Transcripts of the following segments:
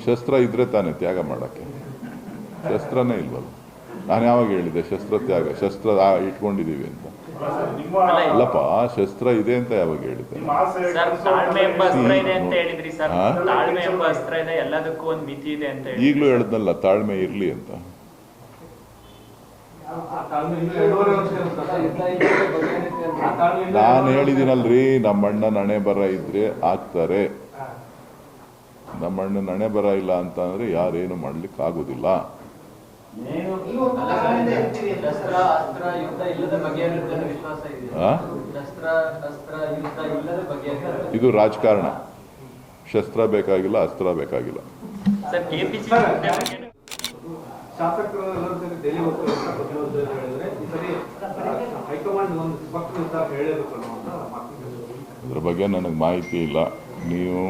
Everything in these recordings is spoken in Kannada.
ಶಸ್ತ್ರ ಇದ್ರೆ ತಾನೇ ತ್ಯಾಗ ಮಾಡೋಕ್ಕೆ. ಶಸ್ತ್ರನೇ ಇಲ್ವಲ್ಲ. ನಾನು ಯಾವಾಗ ಹೇಳಿದೆ ಶಸ್ತ್ರ ತ್ಯಾಗ, ಶಸ್ತ್ರ ಇಟ್ಕೊಂಡಿದ್ದೀವಿ ಅಂತ? ಅಲ್ಲಪ್ಪ, ಶಸ್ತ್ರ ಇದೆ ಅಂತ ಯಾವಾಗ ಹೇಳಿದೆ? ಈಗಲೂ ಹೇಳಿದ್ನಲ್ಲ ತಾಳ್ಮೆ ಇರಲಿ ಅಂತ. ನಾನು ಹೇಳಿದ್ದೀನಲ್ರಿ, ನಮ್ಮಣ್ಣ ಹಣೆ ಬರ ಇದ್ರೆ ಆಗ್ತಾರೆ. ನಮ್ಮಣ್ಣ ಹಣೆ ಬರ ಇಲ್ಲ ಅಂತ ಅಂದ್ರೆ ಯಾರೇನು ಮಾಡ್ಲಿಕ್ಕೆ ಆಗೋದಿಲ್ಲ. ಇದು ರಾಜಕಾರಣ. ಶಸ್ತ್ರ ಬೇಕಾಗಿಲ್ಲ, ಅಸ್ತ್ರ ಬೇಕಾಗಿಲ್ಲ. ಅದ್ರ ಬಗ್ಗೆ ನನಗೆ ಮಾಹಿತಿ ಇಲ್ಲ. ನೀವು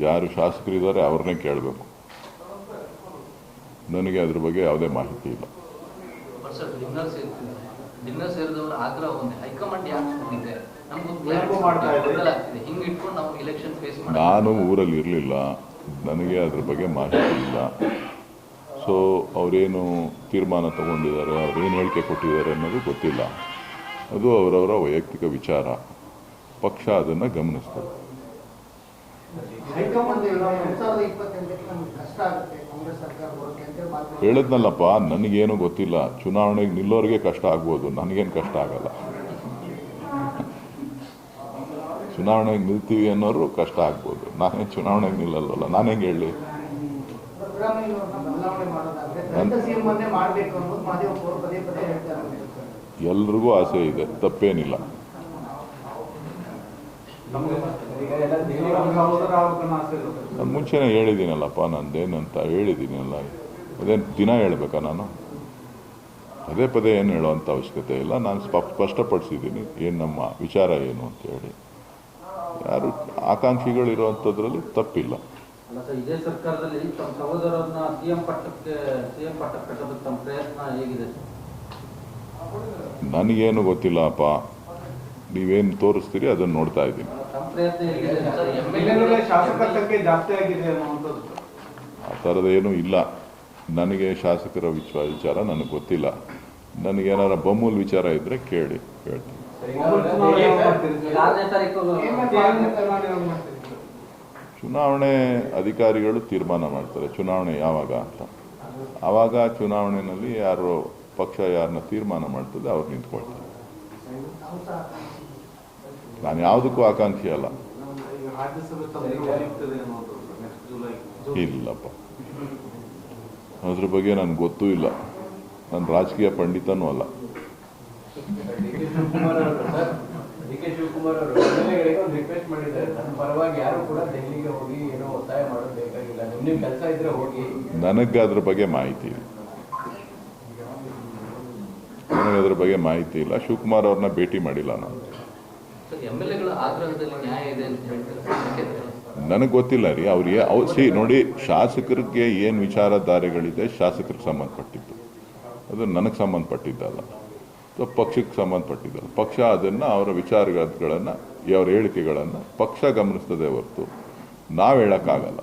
ಯಾರು ಶಾಸಕರಿದ್ದಾರೆ ಅವ್ರನ್ನೇ ಕೇಳಬೇಕು. ನನಗೆ ಅದ್ರ ಬಗ್ಗೆ ಯಾವುದೇ ಮಾಹಿತಿ ಇಲ್ಲ. ನಾನು ಊರಲ್ಲಿ ಇರಲಿಲ್ಲ, ನನಗೆ ಅದ್ರ ಬಗ್ಗೆ ಮಾಹಿತಿ ಇಲ್ಲ. ಸೊ ಅವರೇನು ತೀರ್ಮಾನ ತಗೊಂಡಿದ್ದಾರೆ, ಅವ್ರೇನು ಹೇಳಿಕೆ ಕೊಟ್ಟಿದ್ದಾರೆ ಅನ್ನೋದು ಗೊತ್ತಿಲ್ಲ. ಅದು ಅವರವರ ವೈಯಕ್ತಿಕ ವಿಚಾರ. ಪಕ್ಷ ಅದನ್ನು ಗಮನಿಸ್ತದೆ. ಹೇಳಿದ್ನಲ್ಲಪ್ಪ, ನನಗೇನು ಗೊತ್ತಿಲ್ಲ. ಚುನಾವಣೆಗೆ ನಿಲ್ಲೋರಿಗೆ ಕಷ್ಟ ಆಗ್ಬೋದು, ನನಗೇನು ಕಷ್ಟ ಆಗಲ್ಲ. ಚುನಾವಣೆಗೆ ನಿಲ್ತೀವಿ ಅನ್ನೋರು ಕಷ್ಟ ಆಗ್ಬೋದು, ನಾನೇ ಚುನಾವಣೆಗೆ ನಿಲ್ಲಲ್ವಲ್ಲ, ನಾನು ಹೆಂಗೆ ಹೇಳಿ? ಎಲ್ರಿಗೂ ಆಸೆ ಇದೆ, ತಪ್ಪೇನಿಲ್ಲ. ನಾನು ಮುಂಚೆನೇ ಹೇಳಿದ್ದೀನಲ್ಲಪ್ಪ, ನಂದೇನಂತ ಹೇಳಿದ್ದೀನಲ್ಲ. ಅದೇನು ದಿನ ಹೇಳ್ಬೇಕಾ ನಾನು? ಪದೇ ಪದೇ ಏನು ಹೇಳೋವಂಥ ಅವಶ್ಯಕತೆ ಇಲ್ಲ. ನಾನು ಸ್ಪಷ್ಟಪಡಿಸಿದ್ದೀನಿ ಏನು ನಮ್ಮ ವಿಚಾರ ಏನು ಅಂತ ಹೇಳಿ. ಯಾರು ಆಕಾಂಕ್ಷಿಗಳು ಇರುವಂಥದ್ರಲ್ಲಿ ತಪ್ಪಿಲ್ಲ. ಇದೇ ಸರ್ಕಾರದಲ್ಲಿ ತಮ್ಮ ಸಹೋದರರನ್ನ ಸಿಎಂ ಪಟ್ಟಕ್ಕೆ ಕಟ್ಟೋದಕ್ಕೆ ತಮ್ಮ ಪ್ರಯತ್ನ ಹೇಗಿದೆ? ನನಗೇನು ಗೊತ್ತಿಲ್ಲಪ್ಪ. ನೀವೇನು ತೋರಿಸ್ತೀರಿ ಅದನ್ನು ನೋಡ್ತಾ ಇದ್ದೀನಿ. ಆ ಥರದ್ದೇನೂ ಇಲ್ಲ. ನನಗೆ ಶಾಸಕರ ವಿಚಾರ ನನಗೆ ಗೊತ್ತಿಲ್ಲ. ನನಗೇನಾರ ಬೊಮ್ಮೂಲ್ ವಿಚಾರ ಇದ್ದರೆ ಕೇಳಿ, ಹೇಳ್ತೀನಿ. ಚುನಾವಣೆ ಅಧಿಕಾರಿಗಳು ತೀರ್ಮಾನ ಮಾಡ್ತಾರೆ ಚುನಾವಣೆ ಯಾವಾಗ ಅಂತ. ಆವಾಗ ಚುನಾವಣೆಯಲ್ಲಿ ಯಾರು ಪಕ್ಷ ಯಾರನ್ನ ತೀರ್ಮಾನ ಮಾಡ್ತದೆ ಅವ್ರು ನಿಂತ್ಕೊಳ್ತಾರೆ. ನಾನು ಯಾವುದಕ್ಕೂ ಆಕಾಂಕ್ಷಿ ಅಲ್ಲ. ಇಲ್ಲಪ್ಪ, ಅದ್ರ ಬಗ್ಗೆ ನನಗೆ ಗೊತ್ತೂ ಇಲ್ಲ. ನಾನು ರಾಜಕೀಯ ಪಂಡಿತನೂ ಅಲ್ಲ. ಡಿ.ಕೆ. ಶಿವಕುಮಾರ್ ಅವರು ಒಂದು ರಿಕ್ವೆಸ್ಟ್ ಮಾಡಿದ್ದಾರೆ, ನನ್ನ ಪರವಾಗಿ ಯಾರು ಕೂಡ ದೆಹಲಿಗೆ ಹೋಗಿ ಏನೋ ಒತ್ತಾಯ ಮಾಡೋದು ಬೇಕಾಗಿಲ್ಲ, ನಿಮ್ಮ ಕೆಲಸ ಇದ್ರೆ ಹೋಗಿ. ನನಗೆ ಅದ್ರ ಬಗ್ಗೆ ಮಾಹಿತಿ ಇಲ್ಲ. ನನಗೆ ಅದ್ರ ಬಗ್ಗೆ ಮಾಹಿತಿ ಇಲ್ಲ. ಶಿವಕುಮಾರ್ ಅವ್ರನ್ನ ಭೇಟಿ ಮಾಡಿಲ್ಲ ನಾನು. ನನಗೆ ಗೊತ್ತಿಲ್ಲ ರೀ. ಅವ್ರಿಗೆ ನೋಡಿ, ಶಾಸಕರಿಗೆ ಏನು ವಿಚಾರಧಾರೆಗಳಿದೆ ಶಾಸಕರಿಗೆ ಸಂಬಂಧಪಟ್ಟಿದ್ದು, ಅದು ನನಗೆ ಸಂಬಂಧಪಟ್ಟಿದ್ದಲ್ಲ, ಪಕ್ಷಕ್ಕೆ ಸಂಬಂಧಪಟ್ಟಿದ್ದಲ್ಲ. ಪಕ್ಷ ಅದನ್ನು ಅವರ ವಿಚಾರಗಳನ್ನು, ಅವರ ಹೇಳಿಕೆಗಳನ್ನು ಪಕ್ಷ ಗಮನಿಸ್ತದೆ ಹೊರತು ನಾವು ಹೇಳೋಕ್ಕಾಗಲ್ಲ.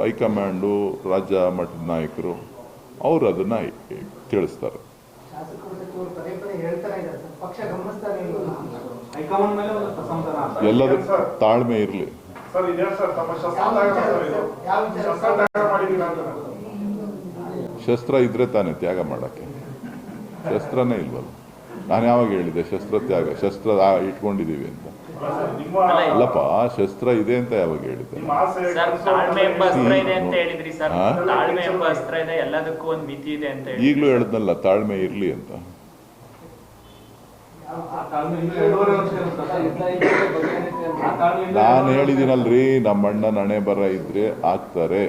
ಹೈಕಮಾಂಡು, ರಾಜ್ಯ ಮಟ್ಟದ ನಾಯಕರು ಅವರು ಅದನ್ನು ತಿಳಿಸ್ತಾರೆ. ಎಲ್ಲದೂ ತಾಳ್ಮೆ ಇರಲಿ. ಶಸ್ತ್ರ ಇದ್ರೆ ತಾನೇ ತ್ಯಾಗ ಮಾಡೋಕ್ಕೆ. ಶಸ್ತ್ರನೇ ಇಲ್ವಲ್ಲ. ನಾನು ಯಾವಾಗ ಹೇಳಿದೆ ಶಸ್ತ್ರ ತ್ಯಾಗ, ಶಸ್ತ್ರ ಇಟ್ಕೊಂಡಿದ್ದೀವಿ ಅಂತ? ಅಲ್ಲಪ್ಪ, ಶಸ್ತ್ರ ಇದೆ ಅಂತ ಯಾವಾಗ ಹೇಳಿದೆ? ಈಗಲೂ ಹೇಳಿದ್ನಲ್ಲ ತಾಳ್ಮೆ ಇರಲಿ ಅಂತ. ನಾನು ಹೇಳಿದ್ದೀನಲ್ರಿ, ನಮ್ಮಣ್ಣ ಹಣೆ ಬರ ಇದ್ರೆ ಆಗ್ತಾರೆ.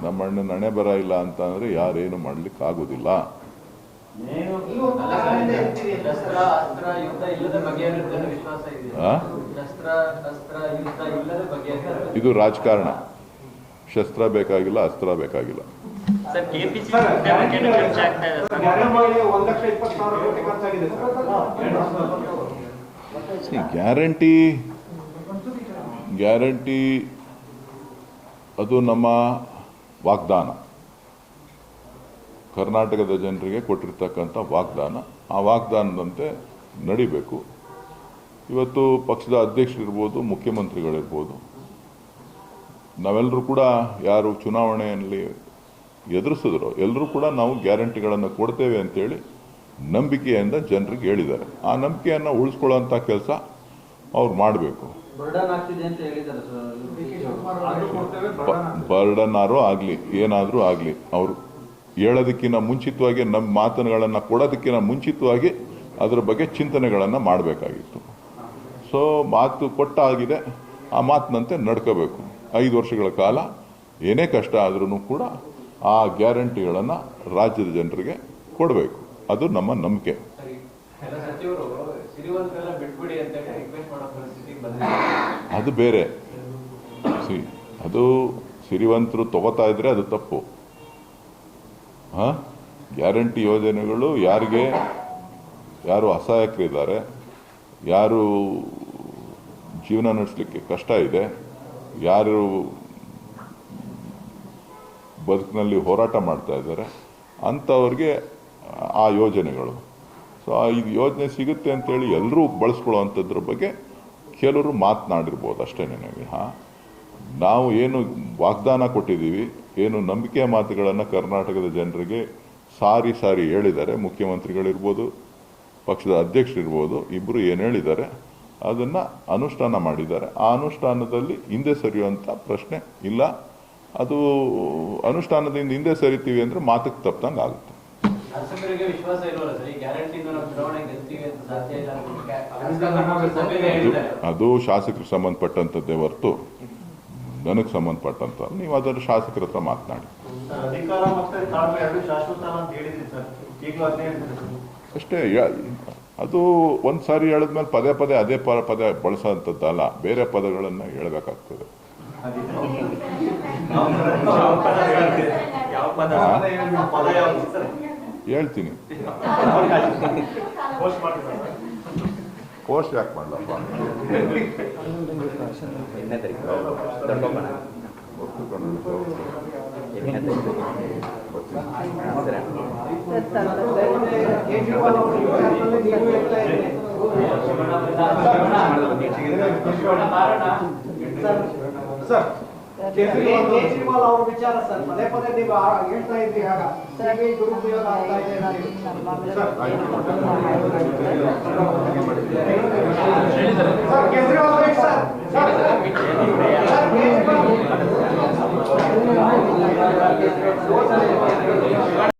ನಮ್ಮಣ್ಣ ಹಣೆ ಬರ ಇಲ್ಲ ಅಂತ ಅಂದ್ರೆ ಯಾರೇನು ಮಾಡ್ಲಿಕ್ಕೆ ಆಗೋದಿಲ್ಲ. ಇದು ರಾಜಕಾರಣ. ಶಸ್ತ್ರ ಬೇಕಾಗಿಲ್ಲ, ಅಸ್ತ್ರ ಬೇಕಾಗಿಲ್ಲ. ಗ್ಯಾರಂಟಿ ಅದು ನಮ್ಮ ವಾಗ್ದಾನ, ಕರ್ನಾಟಕದ ಜನರಿಗೆ ಕೊಟ್ಟಿರ್ತಕ್ಕಂಥ ವಾಗ್ದಾನ. ಆ ವಾಗ್ದಾನದಂತೆ ನಡಿಬೇಕು. ಇವತ್ತು ಪಕ್ಷದ ಅಧ್ಯಕ್ಷರಿರ್ಬೋದು, ಮುಖ್ಯಮಂತ್ರಿಗಳಿರ್ಬೋದು, ನಾವೆಲ್ಲರೂ ಕೂಡ ಯಾರು ಚುನಾವಣೆಯಲ್ಲಿ ಎದುರಿಸಿದ್ರು ಎಲ್ಲರೂ ಕೂಡ ನಾವು ಗ್ಯಾರಂಟಿಗಳನ್ನು ಕೊಡ್ತೇವೆ ಅಂತೇಳಿ ನಂಬಿಕೆಯಿಂದ ಜನರಿಗೆ ಹೇಳಿದ್ದಾರೆ. ಆ ನಂಬಿಕೆಯನ್ನು ಉಳಿಸ್ಕೊಳ್ಳೋಂಥ ಕೆಲಸ ಅವ್ರು ಮಾಡಬೇಕು. ಬರ್ಡನ್ ಆಗ್ತಿದೆ ಅಂತ ಹೇಳಿದ್ದಾರೆ ಸರ್. ಬರ್ಡನ್ನಾರು ಆಗಲಿ ಏನಾದರೂ ಆಗಲಿ, ಅವರು ಹೇಳೋದಕ್ಕಿಂತ ಮುಂಚಿತವಾಗಿ ನಮ್ಮ ಮಾತುಗಳನ್ನು ಕೊಡೋದಕ್ಕಿಂತ ಮುಂಚಿತವಾಗಿ ಅದರ ಬಗ್ಗೆ ಚಿಂತನೆಗಳನ್ನು ಮಾಡಬೇಕಾಗಿತ್ತು. ಸೊ ಮಾತು ಕೊಟ್ಟಾಗಿದೆ, ಆ ಮಾತಿನಂತೆ ನಡ್ಕೋಬೇಕು. 5 ವರ್ಷಗಳ ಕಾಲ ಏನೇ ಕಷ್ಟ ಆದ್ರೂ ಕೂಡ ಆ ಗ್ಯಾರಂಟಿಗಳನ್ನು ರಾಜ್ಯದ ಜನರಿಗೆ ಕೊಡಬೇಕು. ಅದು ನಮ್ಮ ನಂಬಿಕೆ. ಸಚಿವರು ಸಿರಿವಂತರೆಲ್ಲ ಬಿಟ್ಬಿಡಿ ಅಂತ ರಿಕ್ವೆಸ್ಟ್ ಮಾಡೋ ಪರಿಸ್ಥಿತಿಗೆ ಬಂದಿದೆ. ಅದು ಬೇರೆ. ಅದು ಸಿರಿವಂತರು ತಗೋತಾ ಇದ್ರೆ ಅದು ತಪ್ಪು. ಗ್ಯಾರಂಟಿ ಯೋಜನೆಗಳು ಯಾರು ಅಸಹಾಯಕರಿದ್ದಾರೆ, ಯಾರು ಜೀವನ ನಡೆಸಲಿಕ್ಕೆ ಕಷ್ಟ ಇದೆ, ಯಾರು ಬದುಕಿನಲ್ಲಿ ಹೋರಾಟ ಮಾಡ್ತಾ ಇದ್ದಾರೆ ಅಂಥವ್ರಿಗೆ ಆ ಯೋಜನೆಗಳು. ಸೊ ಇದು ಯೋಜನೆ ಸಿಗುತ್ತೆ ಅಂತೇಳಿ ಎಲ್ಲರೂ ಬಳಸ್ಕೊಳ್ಳೋವಂಥದ್ರ ಬಗ್ಗೆ ಕೆಲವರು ಮಾತನಾಡಿರ್ಬೋದು ಅಷ್ಟೇ. ನಾವು ಏನು ವಾಗ್ದಾನ ಕೊಟ್ಟಿದ್ದೀವಿ, ಏನು ನಂಬಿಕೆಯ ಮಾತುಗಳನ್ನು ಕರ್ನಾಟಕದ ಜನರಿಗೆ ಸಾರಿ ಹೇಳಿದ್ದಾರೆ. ಮುಖ್ಯಮಂತ್ರಿಗಳಿರ್ಬೋದು, ಪಕ್ಷದ ಅಧ್ಯಕ್ಷರಿರ್ಬೋದು, ಇಬ್ಬರು ಏನು ಹೇಳಿದ್ದಾರೆ ಅದನ್ನು ಅನುಷ್ಠಾನ ಮಾಡಿದ್ದಾರೆ. ಆ ಅನುಷ್ಠಾನದಲ್ಲಿ ಹಿಂದೆ ಸರಿಯುವಂಥ ಪ್ರಶ್ನೆ ಇಲ್ಲ. ಅದು ಅನುಷ್ಠಾನದಿಂದ ಹಿಂದೆ ಸರಿತೀವಿ ಅಂದರೆ ಮಾತಕ್ಕೆ ತಪ್ಪದಂಗೆ ಆಗುತ್ತೆ. ಶಾಸಕರಿಗೆ ವಿಶ್ವಾಸ ಇರೋಲ್ಲ ಸರ್, ಈ ಗ್ಯಾರಂಟಿಯಿಂದ ನಾವು ಚುನಾವಣೆ ಗೆಲ್ತೀವಿ ಅಂತ ಸಾಧ್ಯ ಇಲ್ಲ. ಅದು ಶಾಸಕರಿಗೆ ಸಂಬಂಧಪಟ್ಟಂಥದ್ದೇ ಹೊರತು ನನಗೆ ಸಂಬಂಧಪಟ್ಟಂತ. ನೀವು ಅದರ ಶಾಸಕರ ಹತ್ರ ಮಾತನಾಡಿ ಅಷ್ಟೇ. ಅದು ಒಂದು ಸಾರಿ ಹೇಳಿದ್ಮೇಲೆ ಪದೇ ಅದೇ ಪದ ಬಳಸೋಂಥದ್ದಲ್ಲ, ಬೇರೆ ಪದಗಳನ್ನು ಹೇಳಬೇಕಾಗ್ತದೆ. ಹೇಳ್ತೀನಿ. ಪೋಸ್ಟ್ ಯಾಕೆ ಮಾಡಲಪ್ಪ? ಕೇಜ್ರಿವಾಲ್ ಅವ್ರ ವಿಚಾರ ಸರ್, ಪದೇ ನೀವು ಹೇಳ್ತಾ ಇದ್ರಿ. ಆಗ ಸರಿ ದುರುಪಯೋಗ ಆಗ್ತಾ ಇದೆ. ಕೇಜ್ರಿವಾಲ್